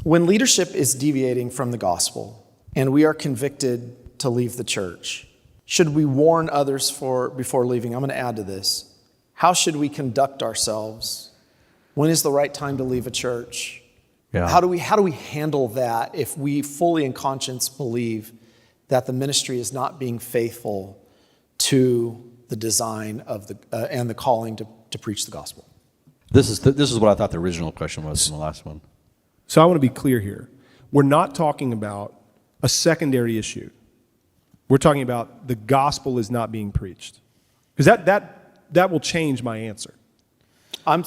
When leadership is deviating from the gospel and we are convicted to leave the church, should we warn others before leaving? I'm going to add to this. How should we conduct ourselves? When is the right time to leave a church? Yeah. How do we handle that if we fully in conscience believe that the ministry is not being faithful to the design of and the calling to preach the gospel? This is what I thought the original question was from the last one. So I want to be clear here. We're not talking about a secondary issue. We're talking about the gospel is not being preached. Because that will change my answer. I'm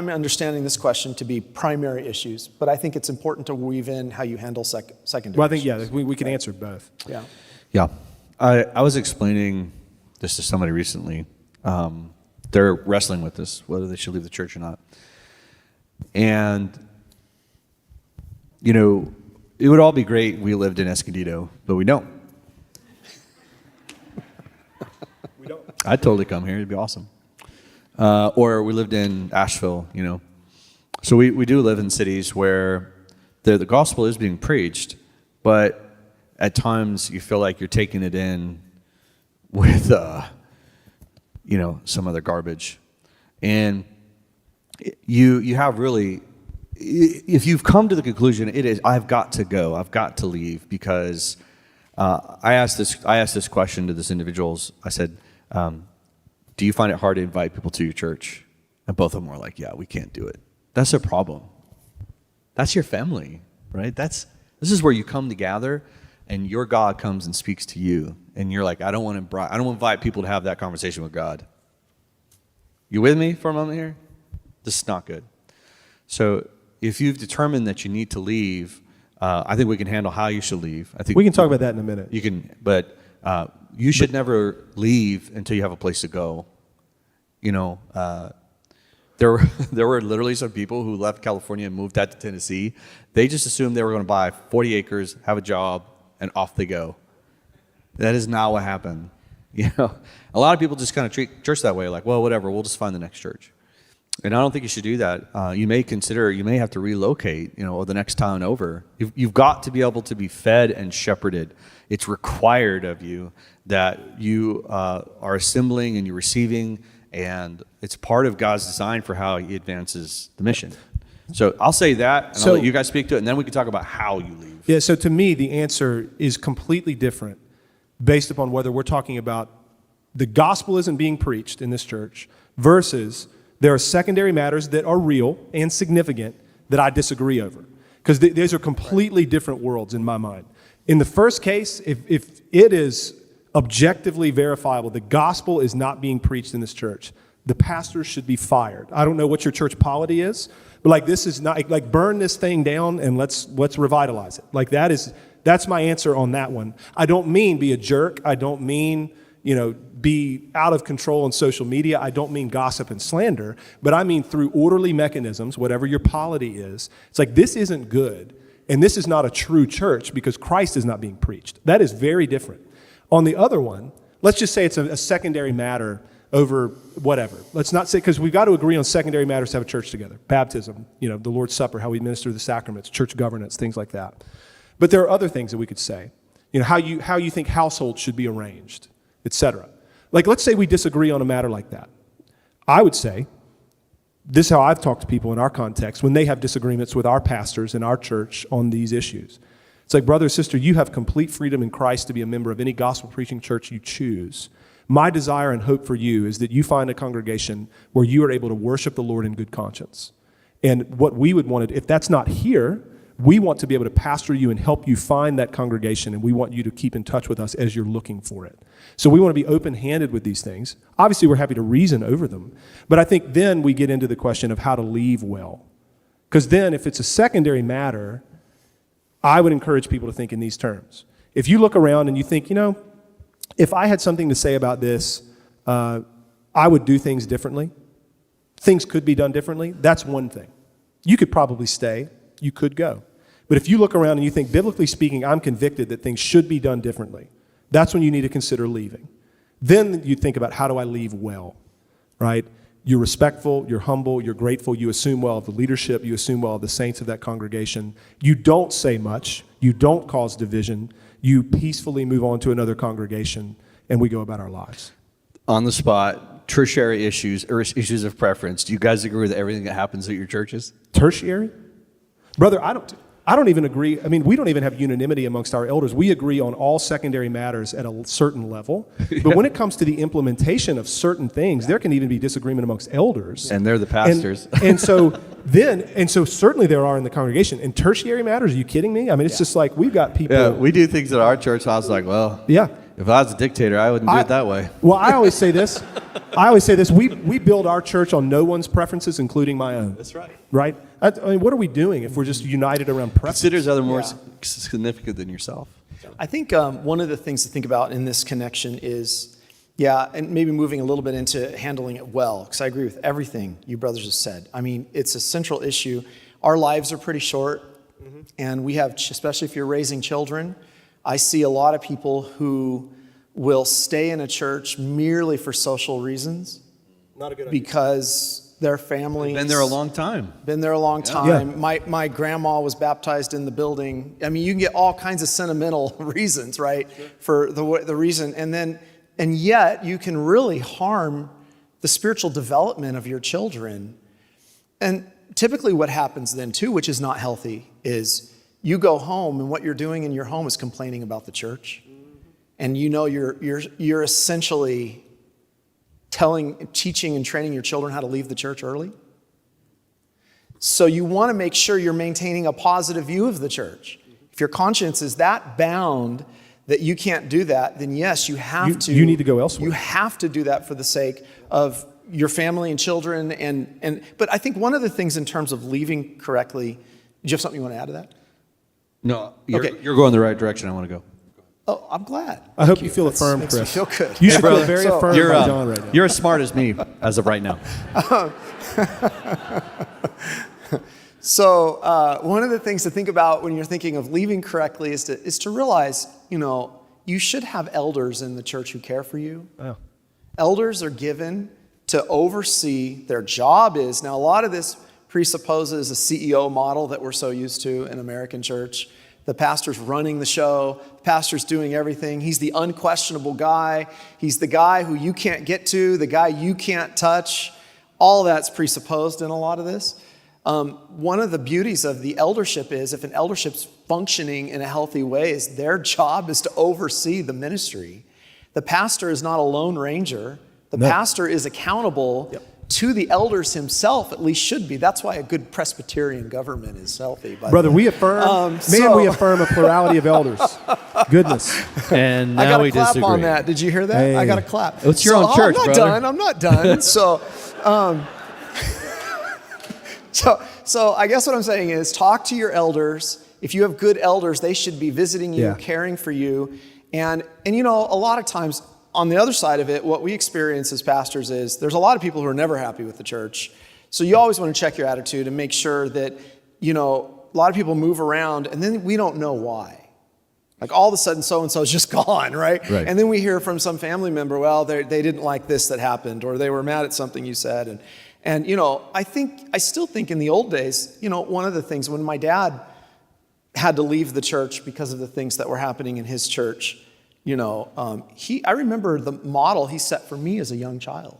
understanding this question to be primary issues, but I think it's important to weave in how you handle secondary Well, I think, issues. we can answer both. Yeah. Yeah. I was explaining this to somebody recently. They're wrestling with this, whether they should leave the church or not. And, it would all be great if we lived in Escondido, but we don't. We don't. I'd totally come here. It'd be awesome. Or we lived in Asheville, So we do live in cities where the gospel is being preached, but at times you feel like you're taking it in with, some other garbage. And you have really, if you've come to the conclusion, it is, I've got to go, I've got to leave, because I asked this question to this individuals. I said, do you find it hard to invite people to your church? And both of them were like, yeah, we can't do it. That's a problem. That's your family, right? This is where you come to gather, and your God comes and speaks to you. And you're like, I don't want to invite people to have that conversation with God. You with me for a moment here? This is not good. So if you've determined that you need to leave, I think we can handle how you should leave. I think We can talk about that in a minute. you can, but you should never leave until you have a place to go. There were literally some people who left California and moved out to Tennessee. They just assumed they were going to buy 40 acres, have a job, and off they go. That is not what happened. A lot of people just kind of treat church that way, like, well, whatever, we'll just find the next church. And I don't think you should do that. You may have to relocate, or the next town over. You've got to be able to be fed and shepherded. It's required of you that you are assembling and you're receiving, and it's part of God's design for how He advances the mission. So I'll say that, and I'll let you guys speak to it, and then we can talk about how you leave. Yeah, so to me, the answer is completely different based upon whether we're talking about the gospel isn't being preached in this church versus there are secondary matters that are real and significant that I disagree over. Because these are completely different worlds in my mind. In the first case, if it is objectively verifiable, the gospel is not being preached in this church, the pastors should be fired. I don't know what your church polity is, but this is not, burn this thing down and let's revitalize it. That's my answer on that one. I don't mean be a jerk. I don't mean, be out of control on social media. I don't mean gossip and slander, but I mean through orderly mechanisms, whatever your polity is. It's this isn't good, and this is not a true church because Christ is not being preached. That is very different. On the other one, let's just say it's a secondary matter over whatever. Let's not say, because we've got to agree on secondary matters to have a church together. Baptism, the Lord's Supper, how we minister the sacraments, church governance, things like that. But there are other things that we could say. How you think households should be arranged, etc. Let's say we disagree on a matter like that. I would say, this is how I've talked to people in our context when they have disagreements with our pastors in our church on these issues. It's brother or sister, you have complete freedom in Christ to be a member of any gospel preaching church you choose. My desire and hope for you is that you find a congregation where you are able to worship the Lord in good conscience. And what we would want to, if that's not here, we want to be able to pastor you and help you find that congregation, and we want you to keep in touch with us as you're looking for it. So we want to be open-handed with these things. Obviously, we're happy to reason over them. But I think then we get into the question of how to leave well. Because then if it's a secondary matter, I would encourage people to think in these terms. If you look around and you think, if I had something to say about this, I would do things differently. Things could be done differently. That's one thing. You could probably stay. You could go. But if you look around and you think, biblically speaking, I'm convicted that things should be done differently, that's when you need to consider leaving. Then you think about, how do I leave well, right? You're respectful, you're humble, you're grateful, you assume well of the leadership, you assume well of the saints of that congregation. You don't say much, you don't cause division, you peacefully move on to another congregation, and we go about our lives. On the spot, tertiary issues or issues of preference. Do you guys agree with everything that happens at your churches? Tertiary? Brother, I don't even agree. I mean, we don't even have unanimity amongst our elders. We agree on all secondary matters at a certain level. But when it comes to the implementation of certain things, there can even be disagreement amongst elders. And they're the pastors. And so certainly there are in the congregation. In tertiary matters, are you kidding me? I mean, it's just like we've got people. Yeah, we do things at our church. I was like, well, yeah. If I was a dictator, I wouldn't do it that way. Well, I always say this. We build our church on no one's preferences, including my own. That's right. Right? I mean, what are we doing if we're just united around preferences? Consider others more significant than yourself. I think one of the things to think about in this connection is, and maybe moving a little bit into handling it well, because I agree with everything you brothers have said. I mean, it's a central issue. Our lives are pretty short, and we have, especially if you're raising children, I see a lot of people who will stay in a church merely for social reasons. Not a good idea. Because their families... Been there a long time. Been there a long time. Yeah. My grandma was baptized in the building. I mean, you can get all kinds of sentimental reasons, right, for the reason. And yet you can really harm the spiritual development of your children. And typically what happens then too, which is not healthy, is you go home and what you're doing in your home is complaining about the church. And you know you're essentially teaching and training your children how to leave the church early. So you want to make sure you're maintaining a positive view of the church. If your conscience is that bound that you can't do that, then yes, you have to. You need to go elsewhere. You have to do that for the sake of your family and children. But I think one of the things in terms of leaving correctly, do you have something you want to add to that? No, you're going the right direction. I want to go. Oh, I'm glad. I hope you feel affirmed, makes Chris. Me feel good. You should feel very affirmed by John right now. You're as smart as me as of right now. So one of the things to think about when you're thinking of leaving correctly is to realize, you should have elders in the church who care for you. Oh. Elders are given to oversee. Their job is, now a lot of this presupposes a CEO model that we're so used to in American church. The pastor's running the show. The pastor's doing everything. He's the unquestionable guy. He's the guy who you can't get to, the guy you can't touch. All that's presupposed in a lot of this. One of the beauties of the eldership is if an eldership's functioning in a healthy way, is their job is to oversee the ministry. The pastor is not a lone ranger. The pastor is accountable to the elders himself, at least should be. That's why a good Presbyterian government is healthy. Brother, we affirm, we affirm a plurality of elders. Goodness. And now I got we a clap disagree. on that. Did you hear that? Hey. I got a clap. It's your own church, brother. I'm not done. So I guess what I'm saying is talk to your elders. If you have good elders, they should be visiting you, caring for you. And a lot of times, on the other side of it, what we experience as pastors is there's a lot of people who are never happy with the church. So you always want to check your attitude and make sure that, a lot of people move around and then we don't know why. Like all of a sudden so-and-so is just gone, right? And then we hear from some family member, well, they didn't like this that happened, or they were mad at something you said. And I still think in the old days, one of the things when my dad had to leave the church because of the things that were happening in his church, I remember the model he set for me as a young child.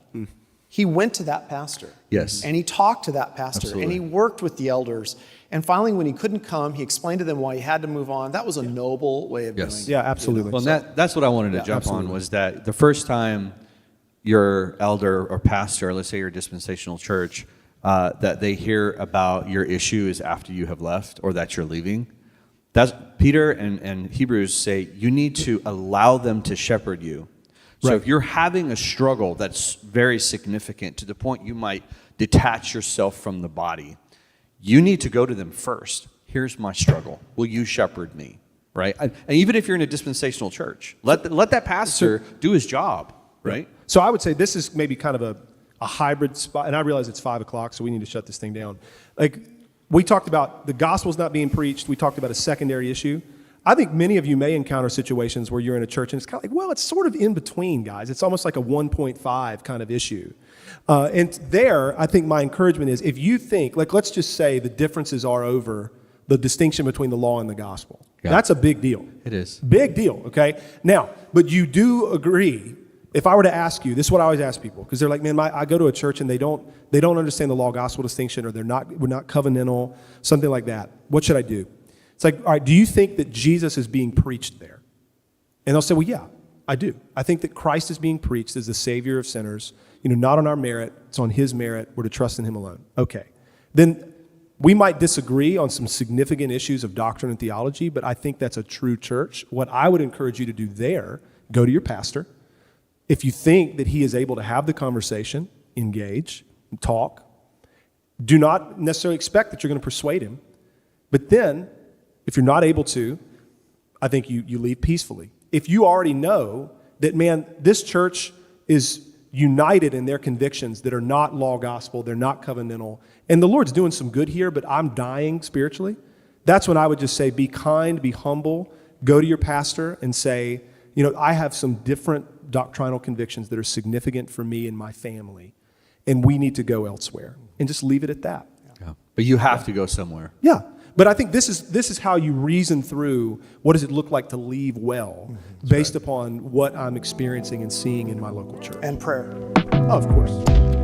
He went to that pastor. Yes. And he talked to that pastor. Absolutely. And he worked with the elders. And finally, when he couldn't come, he explained to them why he had to move on. That was a noble way of doing it. Yeah, absolutely. Well, that's what I wanted to jump on, was that the first time your elder or pastor, let's say your dispensational church, that they hear about your issue is after you have left or that you're leaving. That's Peter and Hebrews say you need to allow them to shepherd you. So if you're having a struggle that's very significant to the point you might detach yourself from the body, you need to go to them first. Here's my struggle. Will you shepherd me? Right? And even if you're in a dispensational church, let that pastor do his job. Right? So I would say this is maybe kind of a hybrid spot, and I realize it's 5 o'clock, so we need to shut this thing down. We talked about the gospel's not being preached. We talked about a secondary issue. I think many of you may encounter situations where you're in a church and it's kind of like, well, it's sort of in between, guys. It's almost like a 1.5 kind of issue. And there, I think my encouragement is, if you think, like, let's just say the differences are over the distinction between the law and the gospel. Yeah. That's a big deal. It is. Big deal, okay? Now, but you do agree, if I were to ask you, this is what I always ask people, because they're like, man, I go to a church and they don't understand the law-gospel distinction, or we're not covenantal, something like that. What should I do? It's like, all right, do you think that Jesus is being preached there? And they'll say, well, yeah, I do. I think that Christ is being preached as the Savior of sinners, not on our merit, it's on his merit, we're to trust in him alone. Okay. Then we might disagree on some significant issues of doctrine and theology, but I think that's a true church. What I would encourage you to do there, go to your pastor. If you think that he is able to have the conversation, engage, talk, do not necessarily expect that you're going to persuade him. But then, if you're not able to, I think you leave peacefully. If you already know that, man, this church is united in their convictions that are not law gospel, they're not covenantal, and the Lord's doing some good here, but I'm dying spiritually, that's when I would just say, be kind, be humble, go to your pastor and say, I have some different doctrinal convictions that are significant for me and my family, and we need to go elsewhere, and just leave it at that. Yeah. But you have to go somewhere. Yeah. But I think this is how you reason through what does it look like to leave well, based upon what I'm experiencing and seeing in my local church. And prayer. Oh, of course.